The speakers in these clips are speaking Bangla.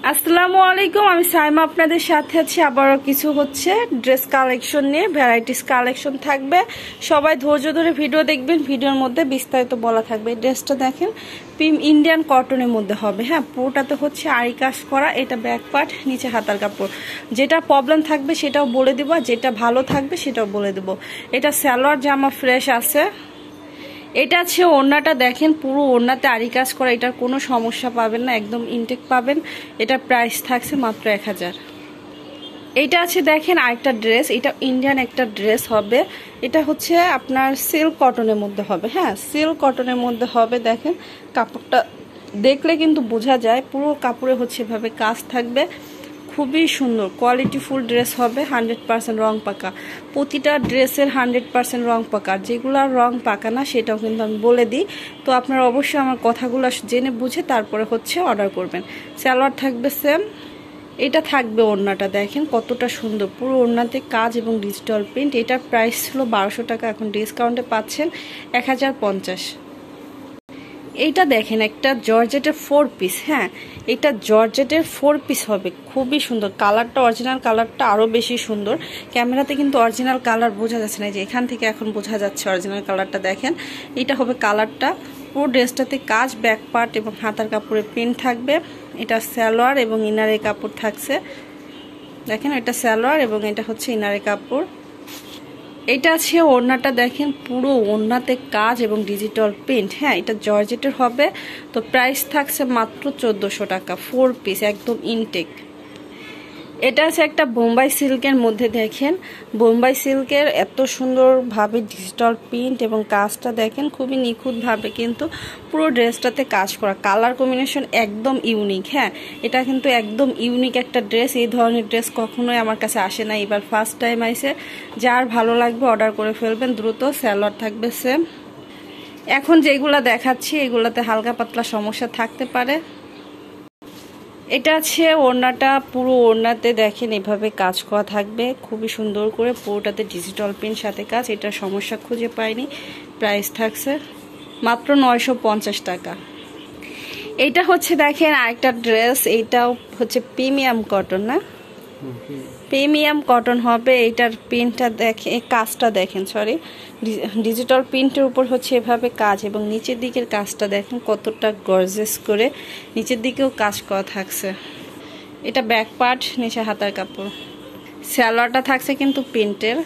আসসালামু আলাইকুম, আমি সাইমা আপনাদের সাথে আছি। আবারও কিছু হচ্ছে ড্রেস কালেকশন নিয়ে, ভ্যারাইটিস কালেকশন থাকবে। সবাই ধৈর্য ধরে ভিডিও দেখবেন, ভিডিওর মধ্যে বিস্তারিত বলা থাকবে। এই ড্রেসটা দেখেন ইন্ডিয়ান কটনের মধ্যে হবে। হ্যাঁ, পুরোটাতে হচ্ছে আরি কাজ করা। এটা ব্যাক পার্ট, নিচে হাতার কাপড়। যেটা প্রবলেম থাকবে সেটাও বলে দেবো, যেটা ভালো থাকবে সেটাও বলে দেবো। এটা সালোয়ার জামা ফ্রেশ আছে। এটা আছে ওড়নাটা দেখেন, পুরো ওড়নাতে আরি কাজ করা। এটার কোনো সমস্যা পাবেন না, একদম ইনটেক পাবেন। এটার প্রাইস থাকছে মাত্র 1000। এইটা আছে দেখেন আরেকটা ড্রেস, এটা ইন্ডিয়ান একটা ড্রেস হবে। এটা হচ্ছে আপনার সিল্ক কটনের মধ্যে হবে। হ্যাঁ, সিল্ক কটনের মধ্যে হবে। দেখেন কাপড়টা দেখলে কিন্তু বোঝা যায়, পুরো কাপড়ে হচ্ছে এভাবে কাজ থাকবে। খুবই সুন্দর কোয়ালিটিফুল ড্রেস হবে, 100% রং পাকা। প্রতিটা ড্রেসের 100% রং পাকা। যেগুলো রং পাকা না সেটাও কিন্তু আমি বলে দিই। তো আপনারা অবশ্যই আমার কথাগুলো জেনে বুঝে তারপরে হচ্ছে অর্ডার করবেন। সালোয়ার থাকবে সেম। এটা থাকবে ওড়নাটা দেখেন কতটা সুন্দর, পুরো ওড়নাতে কাজ এবং ডিজিটাল প্রিন্ট। এটার প্রাইস ছিল 1200 টাকা, এখন ডিসকাউন্টে পাচ্ছেন 1050। এইটা দেখেন একটা জর্জেটের 4 পিস। হ্যাঁ, এটা জর্জেটের 4 পিস হবে, খুবই সুন্দর। কালারটা অরিজিনাল কালারটা আরও বেশি সুন্দর। ক্যামেরাতে কিন্তু অরিজিনাল কালার বোঝা যাচ্ছে না, যে এখান থেকে এখন বোঝা যাচ্ছে অরিজিনাল কালারটা। দেখেন এটা হবে কালারটা। পুরো ড্রেসটাতে কাজ, ব্যাক পার্ট এবং হাতার কাপড়ে প্রিন্ট থাকবে। এটা সালোয়ার এবং ইনারের কাপড় থাকছে। দেখেন এটা সালোয়ার এবং এটা হচ্ছে ইনারের কাপড়। এটা আছে ওড়নাটা দেখেন, পুরো ওড়নাতে কাজ এবং ডিজিটাল প্রিন্ট। হ্যাঁ, এটা জর্জেটের হবে। তো প্রাইস থাকছে মাত্র 1400 টাকা, 4 পিস একদম ইনটেক। এটা আছে একটা বোম্বাই সিল্কের মধ্যে। দেখেন বোম্বাই সিল্কের এত সুন্দরভাবে ডিজিটাল প্রিন্ট এবং কাজটা দেখেন খুবই নিখুঁতভাবে কিন্তু পুরো ড্রেসটাতে কাজ করা। কালার কম্বিনেশন একদম ইউনিক। হ্যাঁ, এটা কিন্তু একদম ইউনিক একটা ড্রেস। এই ধরনের ড্রেস কখনোই আমার কাছে আসে না, এবার ফার্স্ট টাইম আইসে। যার ভালো লাগবে অর্ডার করে ফেলবেন দ্রুত। সালোয়ার থাকবে সেম। এখন যেগুলা দেখাচ্ছি এগুলাতে হালকা পাতলা সমস্যা থাকতে পারে। এটা আছে ওড়নাটা, পুরো ওড়নাতে দেখেন এভাবে কাজ করা থাকবে খুবই সুন্দর করে, পুরোটাতে ডিজিটাল প্রিন্ট সাথে কাজ। এটা সমস্যা খুঁজে পাইনি। প্রাইস থাকছে মাত্র 950 টাকা। এইটা হচ্ছে দেখেন আরেকটা ড্রেস, এইটাও হচ্ছে প্রিমিয়াম কটন। না, প্রিমিয়াম কটন হবে। এইটার প্রিন্টটা দেখেন, কাজটা দেখেন, সরি ডিজিটাল প্রিন্টের উপর হচ্ছে এভাবে কাজ এবং নিচের দিকের কাজটা দেখেন কতটা গর্জিয়াস করে নিচের দিকেও কাজ করা থাকছে। এটা ব্যাক পার্ট, নিচে হাতার কাপড়। সালোয়ারটা থাকছে কিন্তু প্রিন্টের।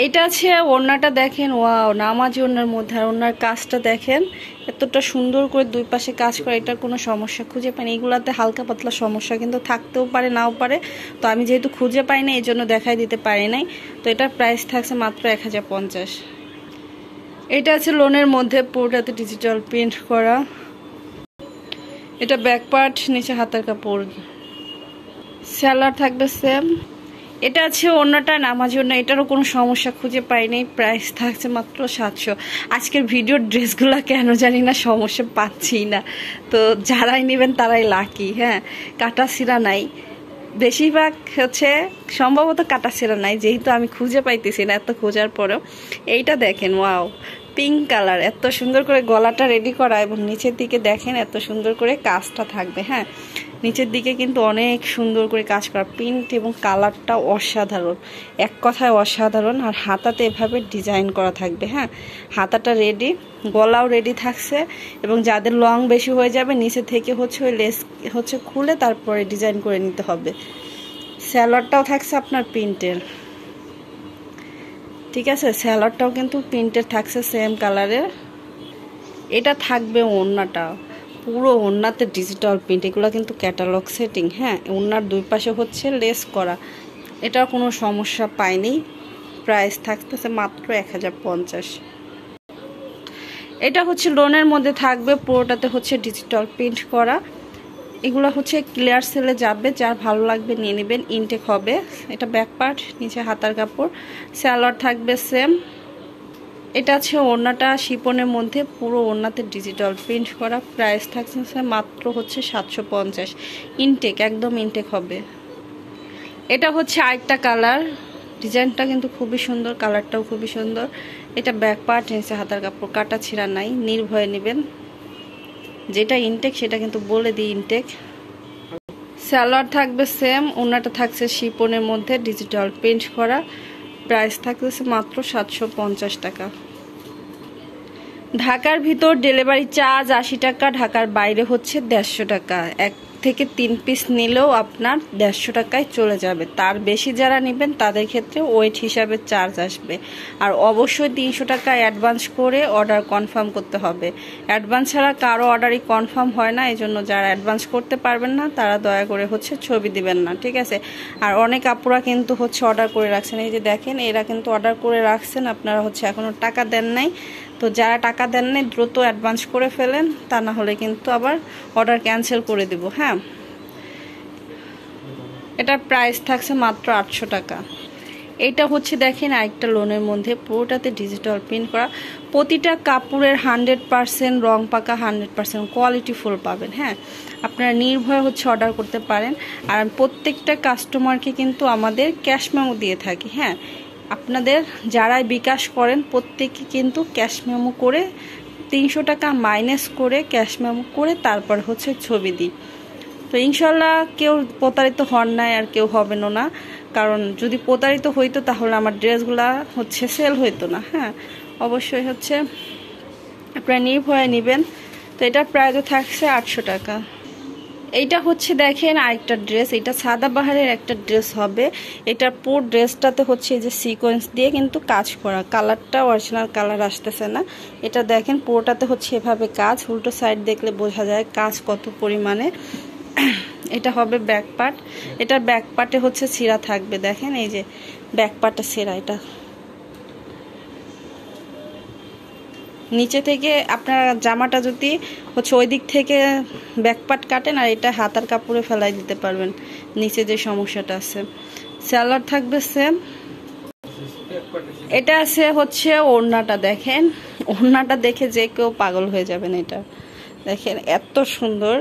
এটা আছে ওড়নাটা দেখেন, ওয়াও নামাজি ওড়নার মধ্যে। আর ওড়নার কাজটা দেখেন এতটা সুন্দর করে দুই পাশে কাজ করে। এটার কোনো সমস্যা খুঁজে পাইনি। এগুলাতে হালকা পাতলা সমস্যা কিন্তু থাকতেও পারে, নাও পারে। তো আমি যেহেতু খুঁজে পাই না এই জন্য দেখাই দিতে পারি নাই। তো এটার প্রাইস থাকছে মাত্র 1050। এটা আছে লোনের মধ্যে, পুরোটাতে ডিজিটাল প্রিন্ট করা। এটা ব্যাক পার্ট, নিচে হাতার কাপড়। সালোয়ার থাকবে সেম। এটা আছে ওড়নাটা নামাজি ওড়না। এটারও কোনো সমস্যা খুঁজে পাইনি। প্রাইস থাকছে মাত্র 700। আজকের ভিডিওর ড্রেসগুলো কেন জানি না সমস্যা পাচ্ছি না, তো যারাই নেবেন তারাই লাকি। হ্যাঁ, কাটা ছিঁড়া নাই, বেশিরভাগ হচ্ছে সম্ভবত কাটা ছিঁড়া নাই, যেহেতু আমি খুঁজে পাইতেছি না এত খোঁজার পরেও। এইটা দেখেন, ওয়াও পিঙ্ক কালার, এত সুন্দর করে গলাটা রেডি করা এবং নিচের দিকে দেখেন এত সুন্দর করে কাজটা থাকবে। হ্যাঁ, নিচের দিকে কিন্তু অনেক সুন্দর করে কাজ করা, প্রিন্ট এবং কালারটা অসাধারণ, এক কথায় অসাধারণ। আর হাতাতে এভাবে ডিজাইন করা থাকবে। হ্যাঁ, হাতাটা রেডি, গলাও রেডি থাকছে। এবং যাদের লং বেশি হয়ে যাবে নিচে থেকে হচ্ছে ওই লেস হচ্ছে খুলে তারপরে ডিজাইন করে নিতে হবে। সালোয়ারটাও থাকছে আপনার প্রিন্টের, ঠিক আছে। সালোয়ারটাও কিন্তু প্রিন্টের থাকছে সেম কালারের। এটা থাকবে ওড়নাটা, পুরো ওড়নাতে ডিজিটাল প্রিন্ট। এগুলো কিন্তু ক্যাটালগ সেটিং। হ্যাঁ, ওড়নার দুই পাশে হচ্ছে লেস করা। এটার কোনো সমস্যা পাইনি। প্রাইস থাকতেছে মাত্র 1050। এটা হচ্ছে লোনের মধ্যে থাকবে, পুরোটাতে হচ্ছে ডিজিটাল প্রিন্ট করা। এগুলো হচ্ছে ক্লিয়ার সেলে যাবে, যার ভালো লাগবে নিয়ে নেবেন, ইনটেক হবে। এটা ব্যাক পার্ট, নিচে হাতার কাপড়। সালোয়ার থাকবে সেম। এটা আছে ওড়নাটা শিপনের মধ্যে, পুরো ওড়নাতে ডিজিটাল প্রিন্ট করা। প্রাইস থাকছে মাত্র হচ্ছে 750। ইনটেক, একদম ইনটেক হবে। এটা হচ্ছে আরেকটা কালার, ডিজাইনটা কিন্তু খুবই সুন্দর, কালারটাও খুবই সুন্দর। এটা ব্যাক পার্ট, নিচে হাতার কাপড়, কাটা ছিঁড়া নাই, নির্ভয়ে নেবেন। যেটা ইনটেক সেটা কিন্তু বলে দিই ইনটেক। সালোয়ার থাকবে সেম, ওনাটা থাকছে শিপনের মধ্যে ডিজিটাল প্রিন্ট করা, প্রাইস থাকতেছে মাত্র 750 টাকা। ঢাকার ভিতর ডেলিভারি চার্জ 80 টাকা, ঢাকার বাইরে হচ্ছে 150 টাকা। 1 থেকে 3 পিস নিলেও আপনার 150 টাকায় চলে যাবে। তার বেশি যারা নেবেন তাদের ক্ষেত্রে ওয়েট হিসাবে চার্জ আসবে। আর অবশ্যই 300 টাকা অ্যাডভান্স করে অর্ডার কনফার্ম করতে হবে। অ্যাডভান্স ছাড়া কারো অর্ডারই কনফার্ম হয় না, এই জন্য যারা অ্যাডভান্স করতে পারবেন না তারা দয়া করে হচ্ছে ছবি দিবেন না, ঠিক আছে। আর অনেক আপুরা কিন্তু হচ্ছে অর্ডার করে রাখছেন, এই যে দেখেন এরা কিন্তু অর্ডার করে রাখছেন, আপনারা হচ্ছে এখনও টাকা দেন নাই। তো যারা টাকা দেন নাই দ্রুত অ্যাডভান্স করে ফেলেন, তা না হলে কিন্তু আবার অর্ডার ক্যান্সেল করে দিব। হ্যাঁ, এটার প্রাইস থাকছে মাত্র 800 টাকা। এইটা হচ্ছে দেখেন আরেকটা লোনের মধ্যে, পুরোটাতে ডিজিটাল প্রিন্ট করা। প্রতিটা কাপড়ের 100% রং পাকা, 100% কোয়ালিটি ফুল পাবেন। হ্যাঁ, আপনারা নির্ভয়ে হচ্ছে অর্ডার করতে পারেন। আর প্রত্যেকটা কাস্টমারকে কিন্তু আমাদের ক্যাশ মেমো দিয়ে থাকি। হ্যাঁ, আপনাদের যারাই বিকাশ করেন প্রত্যেকে কিন্তু ক্যাশ মেমো করে 300 টাকা মাইনাস করে ক্যাশ মেমো করে তারপর হচ্ছে ছবি দিই। তো ইনশাল্লাহ কেউ প্রতারিত হন নাই আর কেউ হবেনও না, কারণ যদি প্রতারিত হইতো তাহলে আমার ড্রেসগুলা হচ্ছে সেল হইতো না। হ্যাঁ, অবশ্যই হচ্ছে আপনারা নির্ভয়ে নেবেন। তো এটার প্রাইসও থাকছে 800 টাকা। এইটা হচ্ছে দেখেন আরেকটা ড্রেস, এটা সাদাবাহারের একটা ড্রেস হবে। এটার পুরো ড্রেসটাতে হচ্ছে এই যে সিকোয়েন্স দিয়ে কিন্তু কাজ করা, কালারটা অরিজিনাল কালার আসতেছে না। এটা দেখেন পুরোটাতে হচ্ছে এভাবে কাজ, উল্টো সাইড দেখলে বোঝা যায় কাজ কত পরিমাণে। এটা হবে ব্যাক পার্ট, এটার ব্যাক পার্টে হচ্ছে ছিঁড়া থাকবে, দেখেন এই যে ব্যাক পার্টে ছিঁড়া। এটা নিচে থেকে আপনার জামাটা যদি হচ্ছে ওই দিক থেকে ব্যাকপার্ট কাটেন আর এটা হাতার কাপড়ে ফেলাই দিতে পারবেন, নিচে যে সমস্যাটা আছে। সালোয়ার থাকবে সেম। এটা আছে হচ্ছে ওড়নাটা, দেখেন ওড়নাটা দেখে যে কেউ পাগল হয়ে যাবেন। এটা দেখেন এত সুন্দর।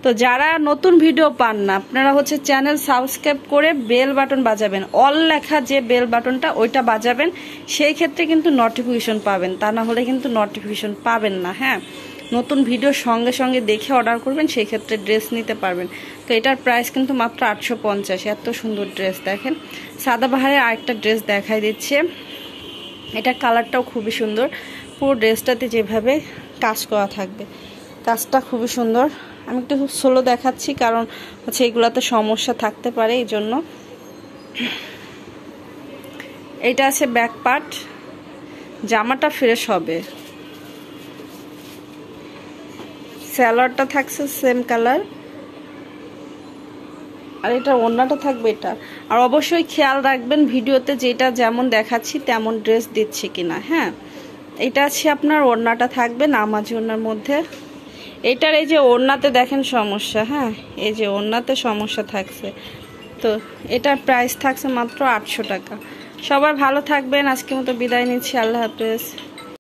তো যারা নতুন ভিডিও পান না আপনারা হচ্ছে চ্যানেল সাবস্ক্রাইব করে বেল বাটন বাজাবেন, অল লেখা যে বেল বাটনটা ওইটা বাজাবেন, সেই ক্ষেত্রে কিন্তু নোটিফিকেশন পাবেন, তা না হলে কিন্তু নোটিফিকেশন পাবেন না। হ্যাঁ, নতুন ভিডিও সঙ্গে সঙ্গে দেখে অর্ডার করবেন, সেই ক্ষেত্রে ড্রেস নিতে পারবেন। তো এটার প্রাইস কিন্তু মাত্র 850। এত সুন্দর ড্রেস। দেখেন সাদাবাহারের আরেকটা ড্রেস দেখাই দিচ্ছে, এটা কালারটাও খুবই সুন্দর। পুরো ড্রেসটাতে যেভাবে কাজ করা থাকবে, কাজটা খুবই সুন্দর। আমি একটু স্লো দেখাচ্ছি কারণ হচ্ছে এগুলাতে সমস্যা থাকতে পারে, এই জন্য। এটা আছে ব্যাক পার্ট, জামাটা ফ্রেশ হবে। সালোয়ারটা থাকছে সেম কালার, আর এটা ওড়নাটা থাকবে এটা। আর অবশ্যই খেয়াল রাখবেন ভিডিওতে যেটা যেমন দেখাচ্ছি তেমন ড্রেস দিচ্ছি কিনা। হ্যাঁ, এটা আছে আপনার ওড়নাটা থাকবে নামাজি ওড়নার মধ্যে। এটার এই যে ওড়নাতে দেখেন সমস্যা, হ্যাঁ এই যে ওড়নাতে সমস্যা থাকছে। তো এটার প্রাইস থাকছে মাত্র 800 টাকা। সবাই ভালো থাকবেন, আজকের মতো বিদায় নিচ্ছি, আল্লাহ হাফেজ।